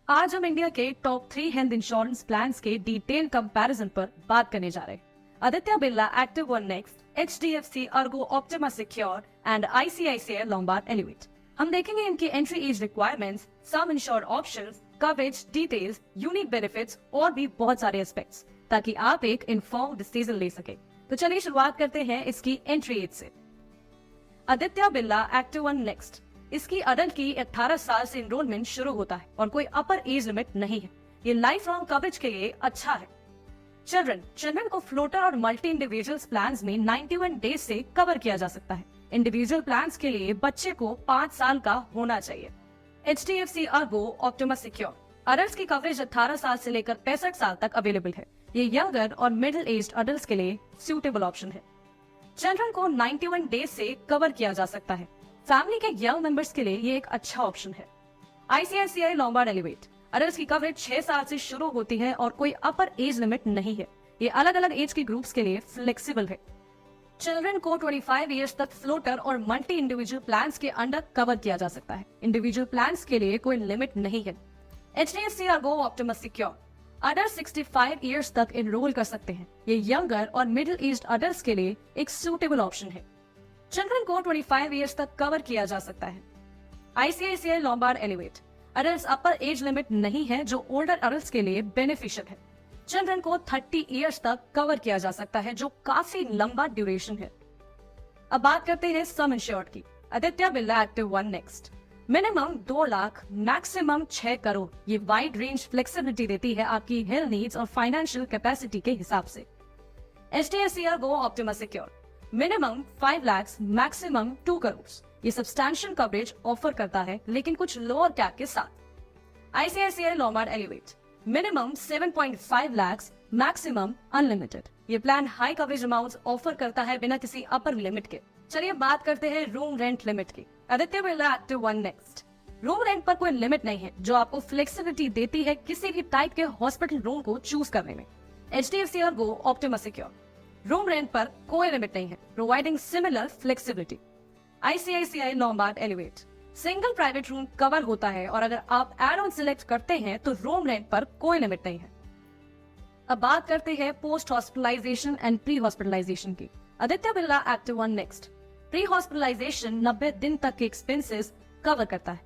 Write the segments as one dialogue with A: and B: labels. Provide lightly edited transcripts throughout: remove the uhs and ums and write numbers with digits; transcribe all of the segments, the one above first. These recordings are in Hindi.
A: आज हम इंडिया के टॉप 3 हेल्थ इंश्योरेंस प्लान्स के डिटेल कंपैरिजन पर बात करने जा रहे हैं। Aditya Birla active One Next, HDFC Ergo Optima Secure and ICICI Lombard Elevate. हम देखेंगे इनकी entry age requirements, sum insured options, coverage details, unique benefits और भी बहुत सारे एस्पेक्ट्स, ताकि आप एक इन्फॉर्म्ड डिसीजन ले सके। तो चलिए शुरुआत करते हैं इसकी एंट्री एज से। Aditya Birla active One next, इसकी अडल्ट की 18 साल से एनरोलमेंट शुरू होता है और कोई अपर एज लिमिट नहीं है। ये लाइफ लॉन्ग कवरेज के लिए अच्छा है। चिल्ड्रन को फ्लोटर और मल्टी इंडिविजुअल प्लान्स में 91 डेज से कवर किया जा सकता है। इंडिविजुअल प्लान्स के लिए बच्चे को 5 साल का होना चाहिए। HDFC Ergo Optima secure, adult की कवरेज 18 साल से लेकर 65 साल तक अवेलेबल है। ये यंगर और मिडिल एज अडल्ट के लिए सूटेबल ऑप्शन है। चिल्ड्रन को 91 डेज से कवर किया जा सकता है। फैमिली के यंग मेंबर्स के लिए ये एक अच्छा ऑप्शन है। ICICI लोम्बार्ड एलिवेट, अडल्ट की कवरेज 6 साल से शुरू होती है और कोई अपर एज लिमिट नहीं है। ये अलग अलग एज के ग्रुप्स के लिए फ्लेक्सिबल है। चिल्ड्रन को 25 इयर्स तक फ्लोटर और मल्टी इंडिविजुअल प्लान्स के अंडर कवर किया जा सकता है। इंडिविजुअल प्लान्स के लिए कोई लिमिट नहीं है। HDFC Ergo Optima secure, adult 65 years तक एनरोल कर सकते हैं। ये यंगर और मिडिल एज अडल्ट के लिए एक सूटेबल ऑप्शन है। चिल्ड्रन को 25 इयर्स तक कवर किया जा सकता है। ICICI लोम्बार्ड एलिवेट, अडल्ट अपर एज लिमिट नहीं है जो ओल्डर अडल्ट के लिए बेनिफिशियल है। चिल्ड्रन को 30 इयर्स तक कवर किया जा सकता है जो काफी लंबा ड्यूरेशन है। अब बात करते हैं सम इंश्योर्ड की। Aditya Birla active One next, minimum 2 lakh, maximum 6 crore. ये वाइड रेंज फ्लेक्सिबिलिटी देती है आपकी हेल्थ नीड्स और फाइनेंशियल कैपेसिटी के हिसाब से। HDFC Ergo Optima secure, minimum 5 lakh, maximum 2 crore. ये सब्सटैंशियल कवरेज ऑफर करता है लेकिन कुछ लोअर कैप के साथ। ICICI Lombard Elevate, minimum 7.5 lakh, maximum unlimited. ये plan high coverage amounts offer करता है बिना किसी अपर लिमिट के। चलिए बात करते हैं रूम रेंट लिमिट की। Aditya Birla active One next, room rent पर कोई लिमिट नहीं है जो आपको फ्लेक्सिबिलिटी देती है किसी भी टाइप के हॉस्पिटल रूम को चूज करने में। HDFC Ergo Optima secure, room rent पर कोई लिमिट नहीं है, providing similar flexibility. ICICI Lombard elevate, single private room cover होता है और अगर आप एड ऑन सिलेक्ट करते हैं तो रूम रेंट पर कोई लिमिट नहीं है। अब बात करते हैं post hospitalisation and pre hospitalisation की। Aditya Birla active One Next, pre hospitalisation 90 दिन तक के एक्सपेंसेस कवर करता है।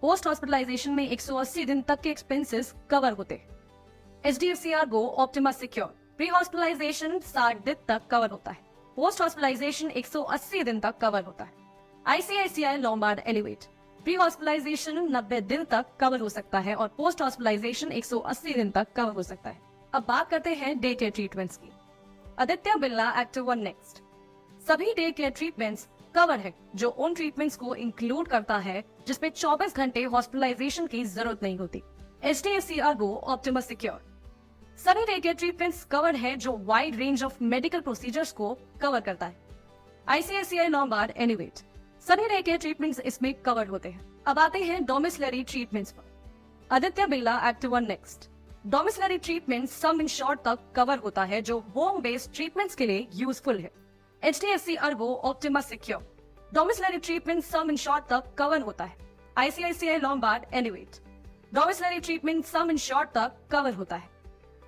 A: पोस्ट हॉस्पिटलाइजेशन में 180 दिन तक के एक्सपेंसेस कवर होते हैं। HDFC Ergo Optima Secure, pre hospitalisation 60 दिन तक कवर होता है। पोस्ट हॉस्पिटलाइजेशन 180 दिन तक कवर होता है। ICICI Lombard Elevate, pre hospitalisation 90 दिन तक कवर हो सकता है और पोस्ट हॉस्पिटलाइजेशन 180 दिन तक कवर हो सकता है। अब बात करते हैं डे केयर ट्रीटमेंट्स की। Aditya Birla active One next, सभी डे केयर ट्रीटमेंट्स कवर है जो उन ट्रीटमेंट्स को इंक्लूड करता है जिसमें 24 घंटे हॉस्पिटलाइजेशन की जरूरत नहीं होती। HDFC अर्गो ऑप्टिमा सिक्योर, सभी डे केयर ट्रीटमेंट्स कवर है जो wide range of medical procedures को कवर करता है। ICICI लोम्बार्ड एलिवेट, सभी डे केयर ट्रीटमेंट्स इसमें कवर होते हैं। अब आते हैं डोमिसिलरी ट्रीटमेंट्स पर। Aditya Birla active One Next, domiciliary treatment sum insured तक कवर होता है जो होम बेस्ड ट्रीटमेंट्स के लिए यूजफुल है। HDFC Ergo Optima Secure, domiciliary treatment sum insured तक कवर होता है। ICICI Lombard Elevate, domiciliary treatment sum insured तक कवर होता है।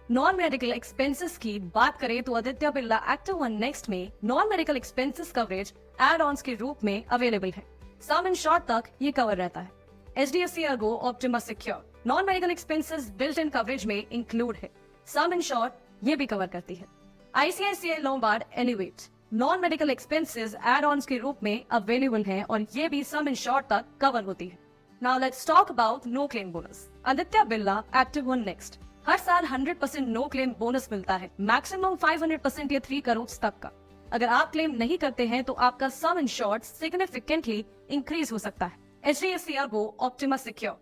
A: नॉन मेडिकल एक्सपेंसेस की बात करें तो Aditya Birla active One Next में non medical expenses coverage add ons के रूप में अवेलेबल है। सम इंश्योर्ड तक ये कवर रहता है। HDFC Ergo Optima Secure, non medical expenses built in coverage में इंक्लूड है। सम इंश्योर्ड ये भी कवर करती है। ICICI Lombard Elevate, non medical expenses add ons के रूप में अवेलेबल है और ये भी सम इंश्योर्ड तक कवर होती है। Now let's talk about no claim bonus. Aditya Birla active One Next, हर साल 100% नो क्लेम बोनस मिलता है, मैक्सिमम 500% या 3 करोड़ तक का। अगर आप क्लेम नहीं करते हैं तो आपका सम इंश्योर्ड सिग्निफिकेंटली इंक्रीज हो सकता है। HDFC अर्गो ऑप्टिमा सिक्योर,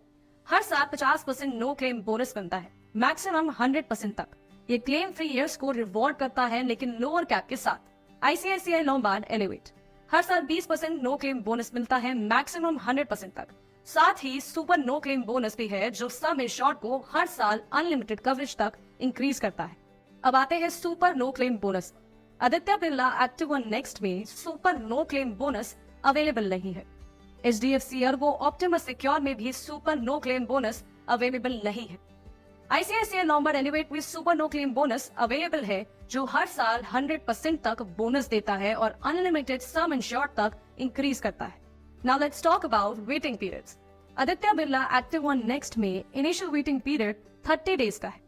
A: हर साल 50% नो क्लेम बोनस मिलता है, मैक्सिमम 100% तक। ये क्लेम फ्री ईयर्स को रिवॉर्ड करता है लेकिन लोअर कैप के साथ। ICICI लोम्बार्ड एलिवेट, हर साल 20% नो क्लेम बोनस मिलता है, मैक्सिमम 100% तक। साथ ही सुपर नो क्लेम बोनस भी है जो सम इंश्योर्ड को हर साल अनलिमिटेड कवरेज तक इंक्रीज करता है। अब आते हैं super no claim bonus. Aditya Birla active One Next में super no claim bonus available नहीं है। HDFC अर्गो ऑप्टिमा सिक्योर में भी super no claim bonus available नहीं है। ICICI लॉम्बार्ड एलिवेट में super no claim bonus available है, जो हर साल 100% तक बोनस देता है और अनलिमिटेड सम इंश्योर्ड तक इंक्रीज करता है। Now let's talk about waiting periods. Aditya Birla active One Next में इनिशियल वेटिंग पीरियड 30 डेज का है।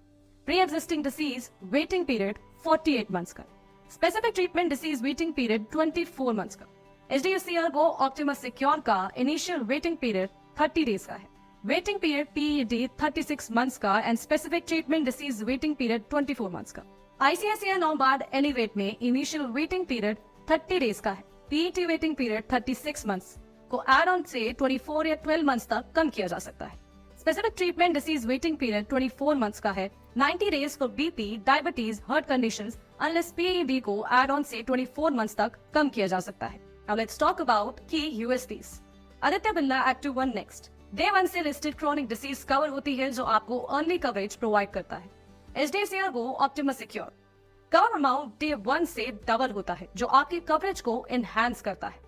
A: Pre existing disease waiting period 48 months का। Specific treatment disease waiting period 24 months का। HDFC ERGO ऑप्टिमस सिक्योर का इनिशियल वेटिंग पीरियड 30 डेज का है। वेटिंग पीरियड PED 36 मंथ्स का and specific treatment disease waiting period 24 months का। ICICI लॉम्बार्ड एलिवेट में इनिशियल वेटिंग पीरियड 30 डेज का है। PET वेटिंग पीरियड 36 मंथ्स को एड ऑन से 24 या 12 मंथ्स तक कम किया जा सकता है। Specific treatment disease waiting period 24 months का है। 90 days for BP, diabetes, heart conditions unless PED को एड ऑन से 24 मंथ्स तक कम किया जा सकता है। Now let's talk about key USPs. Aditya Birla active One next day 1 से लिस्टेड क्रॉनिक डिसीज कवर होती है, जो आपको अर्ली कवरेज प्रोवाइड करता है। HDFC ERGO Optimus secure cover amount day 1 से डबल होता है, जो आपकी कवरेज को एनहांस करता है।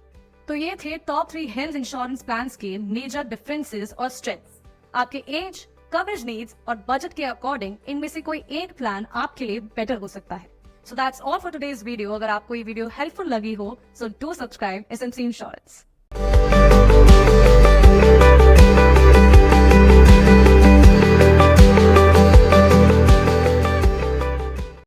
A: तो ये थे टॉप 3 हेल्थ इंश्योरेंस प्लान्स के मेजर डिफरेंसेस और स्ट्रेंथ्स। आपके एज, कवरेज नीड्स और बजट के अकॉर्डिंग इनमें से कोई एक प्लान आपके लिए बेटर हो सकता है। So that's all for today's video. अगर आपको ये वीडियो हेल्पफुल लगी हो, so do subscribe SMC Insurance.